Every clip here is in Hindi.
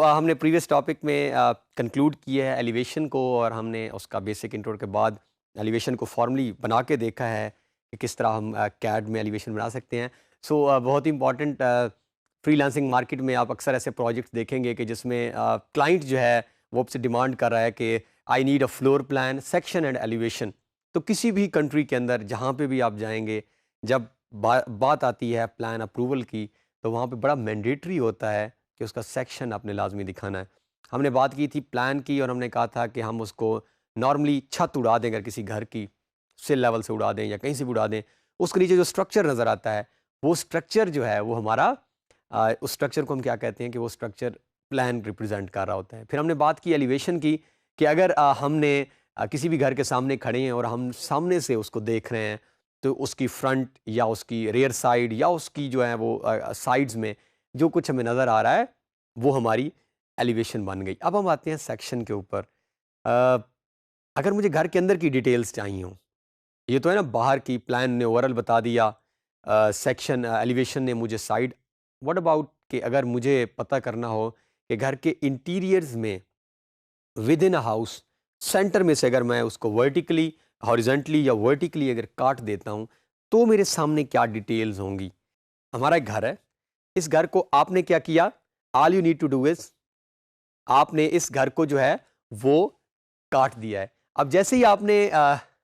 हमने प्रीवियस टॉपिक में कंक्लूड किया है एलिवेशन को, और हमने उसका बेसिक इंट्रो के बाद एलिवेशन को फॉर्मली बना के देखा है कि किस तरह हम कैड में एलिवेशन बना सकते हैं। बहुत ही इंपॉर्टेंट, फ्रीलांसिंग मार्केट में आप अक्सर ऐसे प्रोजेक्ट्स देखेंगे कि जिसमें क्लाइंट जो है वो आपसे डिमांड कर रहा है कि I need a floor plan, section and elevation. तो किसी भी कंट्री के अंदर जहाँ पे भी आप जाएंगे, जब बात आती है प्लान अप्रूवल की, तो वहाँ पे बड़ा मैंडेटरी होता है कि उसका सेक्शन आपने लाजमी दिखाना है। हमने बात की थी प्लान की, और हमने कहा था कि हम उसको नॉर्मली छत उड़ा दें, अगर किसी घर की सिल लेवल से उड़ा दें या कहीं से भी उड़ा दें, उसके नीचे जो स्ट्रक्चर नज़र आता है वो स्ट्रक्चर जो है वो हमारा उस स्ट्रक्चर को हम क्या कहते हैं कि वो स्ट्रक्चर प्लान रिप्रेजेंट कर रहा होता है। फिर हमने बात की एलिवेशन की कि अगर हमने किसी भी घर के सामने खड़े हैं और हम सामने से उसको देख रहे हैं, तो उसकी फ्रंट या उसकी रेयर साइड या उसकी जो है वो साइड्स में जो कुछ हमें नज़र आ रहा है वो हमारी एलिवेशन बन गई। अब हम आते हैं सेक्शन के ऊपर। अगर मुझे घर के अंदर की डिटेल्स चाहिए हो, ये तो है ना बाहर की, प्लान ने ओवरऑल बता दिया, सेक्शन एलिवेशन ने मुझे साइड। व्हाट अबाउट कि अगर मुझे पता करना हो कि घर के इंटीरियर्स में with in a house centre में से अगर मैं उसको वर्टिकली, हॉरिजेंटली या वर्टिकली अगर काट देता हूँ, तो मेरे सामने क्या डिटेल्स होंगी। हमारा एक घर है, इस घर को आपने क्या किया, all you need to do is आपने इस घर को जो है वो काट दिया है। अब जैसे ही आपने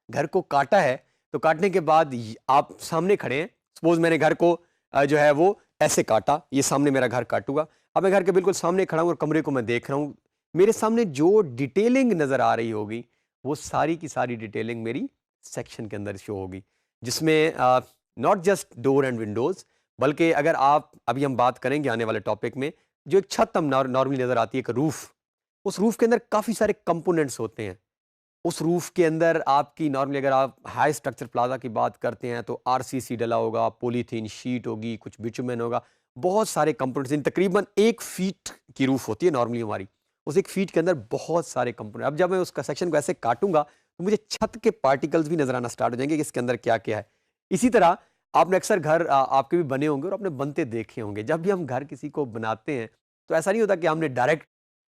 घर को काटा है, तो काटने के बाद आप सामने खड़े हैं। सपोज मैंने घर को जो है वो ऐसे काटा, ये सामने मेरा घर काटूंगा। अब मैं घर के बिल्कुल सामने खड़ा हूं और कमरे को मैं देख रहा हूं। मेरे सामने जो डिटेलिंग नजर आ रही होगी वो सारी की सारी डिटेलिंग मेरी सेक्शन के अंदर शो होगी, जिसमें not just door and Windows, बल्कि अगर आप, अभी हम बात करेंगे आने वाले टॉपिक में, जो एक छत हम नॉर्मली नजर आती है, एक रूफ, उस रूफ के अंदर काफी सारे कंपोनेंट्स होते हैं। उस रूफ के अंदर आपकी नॉर्मली अगर आप हाई स्ट्रक्चर प्लाजा की बात करते हैं तो आरसीसी डला होगा, पॉलीथीन शीट होगी, कुछ बिटुमेन होगा, बहुत सारे कंपोनेंट्स। तकरीबन 1 फीट की रूफ होती है नॉर्मली हमारी, उस 1 फीट के अंदर बहुत सारे कंपोनेंट। अब जब मैं उसका सेक्शन को ऐसे काटूंगा तो मुझे छत के पार्टिकल्स भी नजर आना स्टार्ट हो जाएंगे कि इसके अंदर क्या क्या है। इसी तरह आपने अक्सर घर आपके भी बने होंगे और आपने बनते देखे होंगे। जब भी हम घर किसी को बनाते हैं तो ऐसा नहीं होता कि हमने डायरेक्ट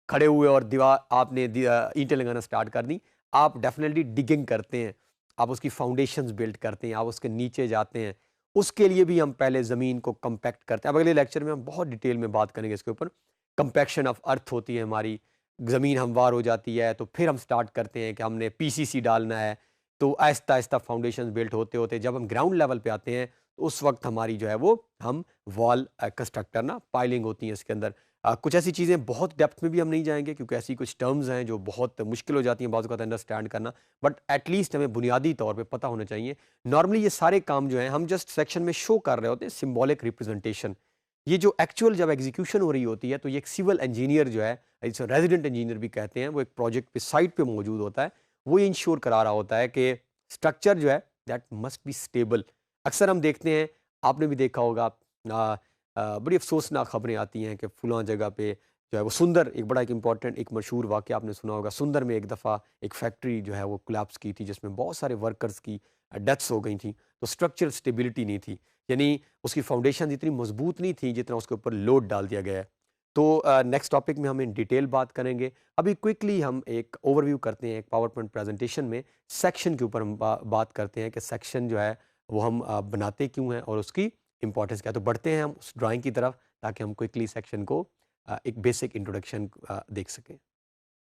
खड़े हुए और दीवार आपने ईंटें लगाना स्टार्ट कर दी। आप डेफिनेटली डिगिंग करते हैं, आप उसकी फाउंडेशंस बिल्ड करते हैं, आप उसके नीचे जाते हैं। उसके लिए भी हम पहले ज़मीन को कंपैक्ट करते हैं। अब अगले लेक्चर में हम बहुत डिटेल में बात करेंगे इसके ऊपर। कंपैक्शन ऑफ अर्थ होती है हमारी, ज़मीन हमवार हो जाती है तो फिर हम स्टार्ट करते हैं कि हमने पीसीसी डालना है। तो आहिस्ता आहिस्ता फाउंडेशन बिल्ड होते होते जब हम ग्राउंड लेवल पे आते हैं तो उस वक्त हमारी जो है वो हम वॉल कंस्ट्रक्ट करना, पाइलिंग होती है इसके अंदर। कुछ ऐसी चीज़ें बहुत डेप्थ में भी हम नहीं जाएंगे क्योंकि ऐसी कुछ टर्म्स हैं जो बहुत मुश्किल हो जाती हैं बाज़ वक़्त अंडरस्टैंड करना, बट एटलीस्ट हमें बुनियादी तौर पे पता होना चाहिए। नॉर्मली ये सारे काम जो हैं हम जस्ट सेक्शन में शो कर रहे होते हैं, सिंबॉलिक रिप्रेजेंटेशन। ये जो एक्चुअल जब एग्जीक्यूशन हो रही होती है तो ये एक सिविल इंजीनियर जो है, इसे रेजिडेंट इंजीनियर भी कहते हैं, वो एक प्रोजेक्ट पे साइट पे मौजूद होता है। वो ये इंश्योर करा रहा होता है कि स्ट्रक्चर जो है दैट मस्ट बी स्टेबल। अक्सर हम देखते हैं, आपने भी देखा होगा, बड़ी अफसोसनाक खबरें आती हैं कि फलां जगह पे जो है वो सुंदर, एक बड़ा एक इंपॉर्टेंट एक मशहूर वाक़या आपने सुना होगा, सुंदर में एक दफ़ा एक फैक्ट्री जो है वो कोलैप्स की थी जिसमें बहुत सारे वर्कर्स की डेथ्स हो गई थी। तो स्ट्रक्चरल स्टेबिलिटी नहीं थी, यानी उसकी फाउंडेशन इतनी मजबूत नहीं थी जितना उसके ऊपर लोड डाल दिया गया है। तो नेक्स्ट टॉपिक में हम इन डिटेल बात करेंगे। अभी क्विकली हम एक ओवरव्यू करते हैं, एक पावर पॉइंट प्रेजेंटेशन में सेक्शन के ऊपर हम बात करते हैं कि सेक्शन जो है वो हम बनाते क्यों हैं और उसकी इंपॉर्टेंस क्या है। तो बढ़ते हैं हम उस ड्राइंग की तरफ ताकि हम क्विकली सेक्शन को एक बेसिक इंट्रोडक्शन देख सकें।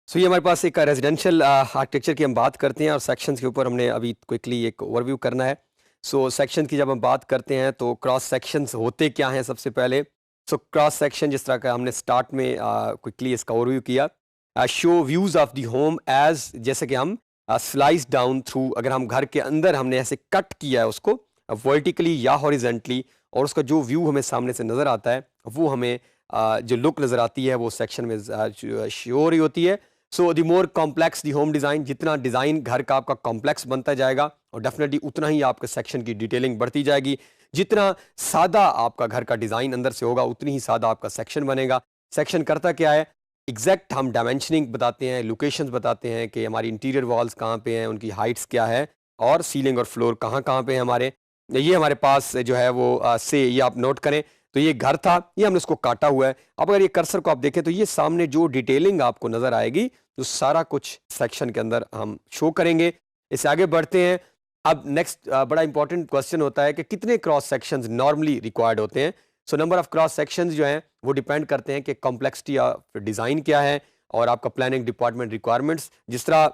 ये हमारे पास एक रेजिडेंशियल आर्किटेक्चर की हम बात करते हैं और सेक्शंस के ऊपर हमने अभी क्विकली एक ओवरव्यू करना है। सेक्शन की जब हम बात करते हैं तो क्रॉस सेक्शंस होते क्या हैं सबसे पहले। क्रॉस सेक्शन जिस तरह का हमने स्टार्ट में क्विकली इसका ओवरव्यू किया, show views of the home as, जैसे कि हम स्लाइस डाउन थ्रू, अगर हम घर के अंदर हमने ऐसे कट किया है उसको वर्टिकली या हॉरिजेंटली, और उसका जो व्यू हमें सामने से नज़र आता है वो हमें जो लुक नज़र आती है वो सेक्शन में शो हो रही होती है। The more complex the home design, जितना डिज़ाइन घर का आपका कॉम्प्लेक्स बनता जाएगा और डेफिनेटली उतना ही आपके सेक्शन की डिटेलिंग बढ़ती जाएगी। जितना सादा आपका घर का डिज़ाइन अंदर से होगा उतनी ही सादा आपका सेक्शन बनेगा। सेक्शन करता क्या है, एग्जैक्ट हम डायमेंशनिंग बताते हैं, लोकेशंस बताते हैं कि हमारी इंटीरियर वॉल्स कहाँ पे हैं, उनकी हाइट्स क्या है, और सीलिंग और फ्लोर कहाँ कहाँ पे हैं हमारे। ये हमारे पास जो है वो से ये आप नोट करें, तो ये घर था, ये हमने इसको काटा हुआ है। अब अगर ये कर्सर को आप देखें तो ये सामने जो डिटेलिंग आपको नजर आएगी, तो सारा कुछ सेक्शन के अंदर हम शो करेंगे। इससे आगे बढ़ते हैं। अब नेक्स्ट बड़ा इंपॉर्टेंट क्वेश्चन होता है कि कितने क्रॉस सेक्शंस नॉर्मली रिक्वायर्ड होते हैं। So number of cross sections जो हैं वो डिपेंड करते हैं कि कॉम्प्लेक्सिटी ऑफ डिज़ाइन क्या है और आपका प्लानिंग डिपार्टमेंट रिक्वायरमेंट्स। जिस तरह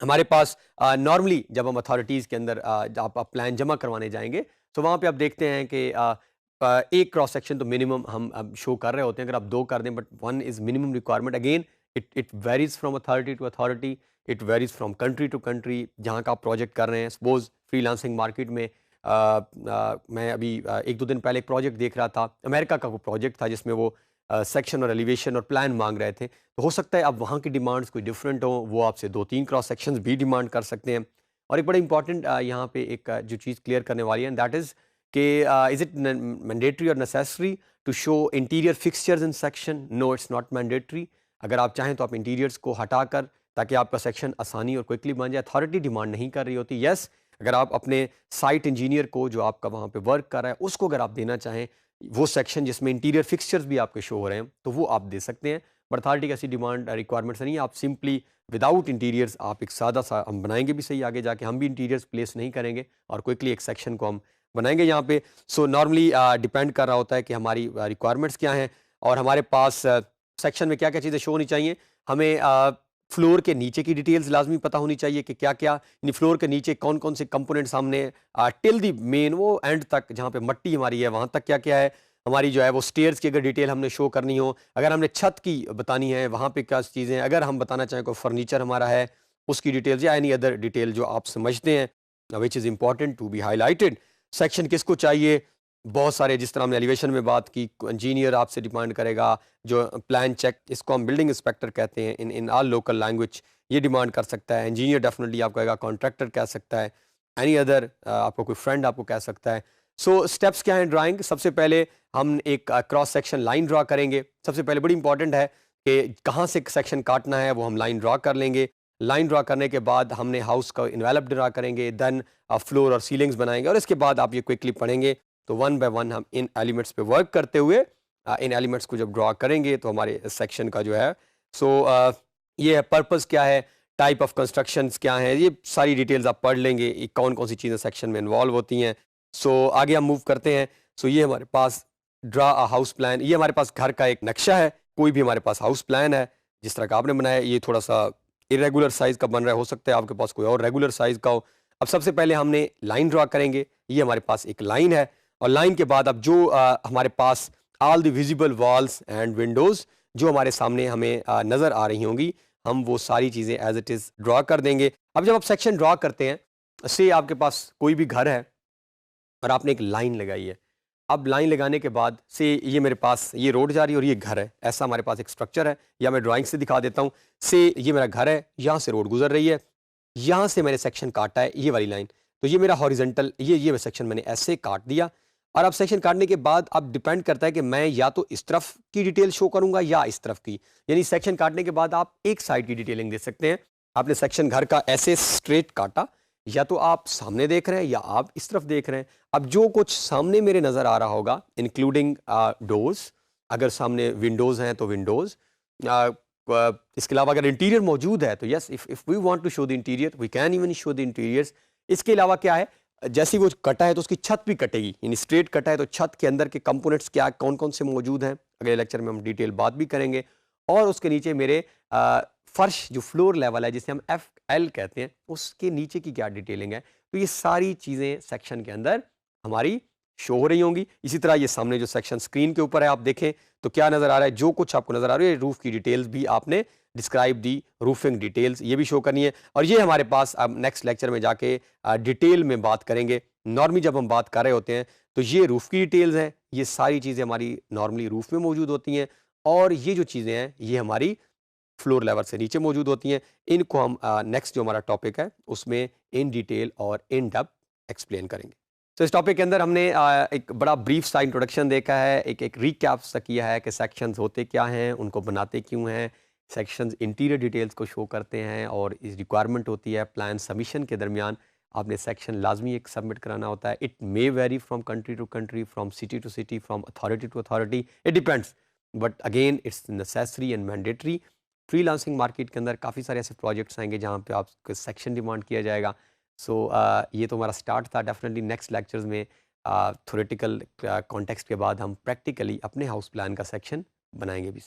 हमारे पास नॉर्मली जब हम अथॉरिटीज़ के अंदर आप प्लान जमा करवाने जाएंगे, तो वहाँ पे आप देखते हैं कि एक क्रॉस सेक्शन तो मिनिमम हम शो कर रहे होते हैं, अगर आप दो कर दें, but one is minimum requirement. Again it varies from authority to authority, it varies from country to country जहाँ का आप प्रोजेक्ट कर रहे हैं। सपोज फ्रीलांसिंग मार्केट में मैं अभी 1-2 दिन पहले एक प्रोजेक्ट देख रहा था, अमेरिका का वो प्रोजेक्ट था जिसमें वो सेक्शन और एलिवेशन और प्लान मांग रहे थे। तो हो सकता है अब वहाँ की डिमांड्स कोई डिफरेंट हो, वो आपसे 2-3 क्रॉस सेक्शंस भी डिमांड कर सकते हैं। और एक बड़ा इंपॉर्टेंट यहाँ पे एक जो चीज़ क्लियर करने वाली है, दैट इज़ कि इज़ इट मैंडेटरी और necessary to show interior fixtures in section? No, it's not mandatory. अगर आप चाहें तो आप इंटीरियर्स को हटाकर, ताकि आपका सेक्शन आसानी और क्विकली बन जाए, अथॉरिटी डिमांड नहीं कर रही होती। यस, अगर आप अपने साइट इंजीनियर को जो आपका वहाँ पे वर्क कर रहा है उसको अगर आप देना चाहें वो सेक्शन जिसमें इंटीरियर फिक्सचर्स भी आपके शो हो रहे हैं, तो वो आप दे सकते हैं। बट अथॉरिटी की ऐसी डिमांड रिक्वायरमेंट्स नहीं है। आप सिंपली विदाउट इंटीरियर्स आप एक सादा सा, हम बनाएंगे भी सही आगे जाके, हम भी इंटीरियर्स प्लेस नहीं करेंगे और क्विकली एक सेक्शन को हम बनाएंगे यहाँ पे। सो नॉर्मली डिपेंड कर रहा होता है कि हमारी रिक्वायरमेंट्स क्या हैं और हमारे पास सेक्शन में क्या क्या चीज़ें शो होनी चाहिए। हमें फ्लोर के नीचे की डिटेल्स लाजमी पता होनी चाहिए कि क्या क्या, यानी फ्लोर के नीचे कौन कौन से कंपोनेंट्स हमने टिल दी मेन वो एंड तक जहाँ पे मट्टी हमारी है वहाँ तक क्या क्या है हमारी, जो है वो स्टेयर्स की अगर डिटेल हमने शो करनी हो, अगर हमने छत की बतानी है वहाँ पे क्या चीज़ें, अगर हम बताना चाहें कोई फर्नीचर हमारा है उसकी डिटेल्स या एनी अदर डिटेल जो आप समझते हैं which is important to be highlighted. Section किसको चाहिए? बहुत सारे, जिस तरह हमने एलिवेशन में बात की, इंजीनियर आपसे डिमांड करेगा, जो प्लान चेक, इसको हम बिल्डिंग इंस्पेक्टर कहते हैं इन ऑल लोकल लैंग्वेज, ये डिमांड कर सकता है। इंजीनियर डेफिनेटली आपको कहेगा, कॉन्ट्रैक्टर कह सकता है, एनी अदर आपको कोई फ्रेंड आपको कह सकता है। सो स्टेप्स क्या हैं ड्राइंग? सबसे पहले हम एक क्रॉस सेक्शन लाइन ड्रा करेंगे। सबसे पहले बड़ी इंपॉर्टेंट है कि कहाँ से सेक्शन काटना है वो हम लाइन ड्रा कर लेंगे। लाइन ड्रा करने के बाद हमने हाउस का इन्वेलप ड्रा करेंगे, देन फ्लोर और सीलिंग्स बनाएंगे, और इसके बाद आप ये क्विकली पढ़ेंगे। तो वन बाय वन हम इन एलिमेंट्स पे वर्क करते हुए इन एलिमेंट्स को जब ड्रा करेंगे तो हमारे सेक्शन का जो है सो ये है पर्पस क्या है, टाइप ऑफ कंस्ट्रक्शंस क्या हैं, ये सारी डिटेल्स आप पढ़ लेंगे, कौन कौन सी चीज़ें सेक्शन में इन्वॉल्व होती हैं। सो आगे हम मूव करते हैं। सो ये हमारे पास ड्रा अ हाउस प्लान, ये हमारे पास घर का एक नक्शा है। कोई भी हमारे पास हाउस प्लान है जिस तरह का आपने बनाया, ये थोड़ा सा इरेगुलर साइज का बन रहा है, हो सकता है आपके पास कोई और रेगुलर साइज का हो। अब सबसे पहले हमने लाइन ड्रा करेंगे, ये हमारे पास एक लाइन है, और लाइन के बाद अब जो हमारे पास all the visible walls and windows जो हमारे सामने हमें नज़र आ रही होंगी, हम वो सारी चीज़ें एज इट इज़ ड्रा कर देंगे। अब जब आप सेक्शन ड्रा करते हैं, से आपके पास कोई भी घर है और आपने एक लाइन लगाई है। अब लाइन लगाने के बाद से ये मेरे पास ये रोड जा रही है और ये घर है, ऐसा हमारे पास एक स्ट्रक्चर है, या मैं ड्राइंग से दिखा देता हूँ। से ये मेरा घर है, यहाँ से रोड गुजर रही है, यहाँ से मैंने सेक्शन काटा है ये वाली लाइन, तो ये मेरा हॉरिजेंटल, ये सेक्शन मैंने ऐसे काट दिया। और अब सेक्शन काटने के बाद अब डिपेंड करता है कि मैं या तो इस तरफ की डिटेल शो करूंगा या इस तरफ की, यानी सेक्शन काटने के बाद आप एक साइड की डिटेलिंग दे सकते हैं। आपने सेक्शन घर का ऐसे स्ट्रेट काटा, या तो आप सामने देख रहे हैं या आप इस तरफ देख रहे हैं। अब जो कुछ सामने मेरे नज़र आ रहा होगा इंक्लूडिंग डोर्स, अगर सामने विंडोज़ हैं तो विंडोज़, इसके अलावा अगर इंटीरियर मौजूद है तो yes, if we want to show the interior we can even show the interiors. इसके अलावा क्या है, जैसे वो कटा है तो उसकी छत भी कटेगी, यानी स्ट्रेट कटा है तो छत के अंदर के कंपोनेंट्स क्या कौन कौन से मौजूद हैं, अगले लेक्चर में हम डिटेल बात भी करेंगे। और उसके नीचे मेरे फर्श जो फ्लोर लेवल है जिसे हम FL कहते हैं, उसके नीचे की क्या डिटेलिंग है, तो ये सारी चीज़ें सेक्शन के अंदर हमारी शो हो रही होंगी। इसी तरह ये सामने जो सेक्शन स्क्रीन के ऊपर है आप देखें तो क्या नज़र आ रहा है, जो कुछ आपको नज़र आ रहा है, रूफ की डिटेल्स भी आपने डिस्क्राइब दी, रूफिंग डिटेल्स ये भी शो करनी है। और ये हमारे पास अब नेक्स्ट लेक्चर में जाके डिटेल में बात करेंगे। नॉर्मली जब हम बात कर रहे होते हैं तो ये रूफ की डिटेल्स हैं, ये सारी चीज़ें हमारी नॉर्मली रूफ में मौजूद होती हैं, और ये जो चीज़ें हैं ये हमारी फ्लोर लेवल से नीचे मौजूद होती हैं। इनको हम नेक्स्ट जो हमारा टॉपिक है उसमें इन डिटेल और इन डेप्थ एक्सप्लेन करेंगे। तो इस टॉपिक के अंदर हमने एक बड़ा ब्रीफ सा इंट्रोडक्शन देखा है, एक रीकैप सा किया है कि सेक्शंस होते क्या हैं, उनको बनाते क्यों हैं, सेक्शंस इंटीरियर डिटेल्स को शो करते हैं और इस रिक्वायरमेंट होती है प्लान सबमिशन के दरमियान आपने सेक्शन लाजमी एक सबमिट कराना होता है। It may vary from country to country, from city to city, from authority to authority, it depends, but again it's necessary and mandatory. Freelancing market के अंदर काफ़ी सारे ऐसे प्रोजेक्ट्स आएंगे जहाँ पे आपको सेक्शन डिमांड किया जाएगा। सो ये तो हमारा स्टार्ट था। डेफिनेटली नेक्स्ट लेक्चर्स में थ्योरेटिकल कॉन्टेक्स्ट के बाद हम प्रैक्टिकली अपने हाउस प्लान का सेक्शन बनाएंगे भी।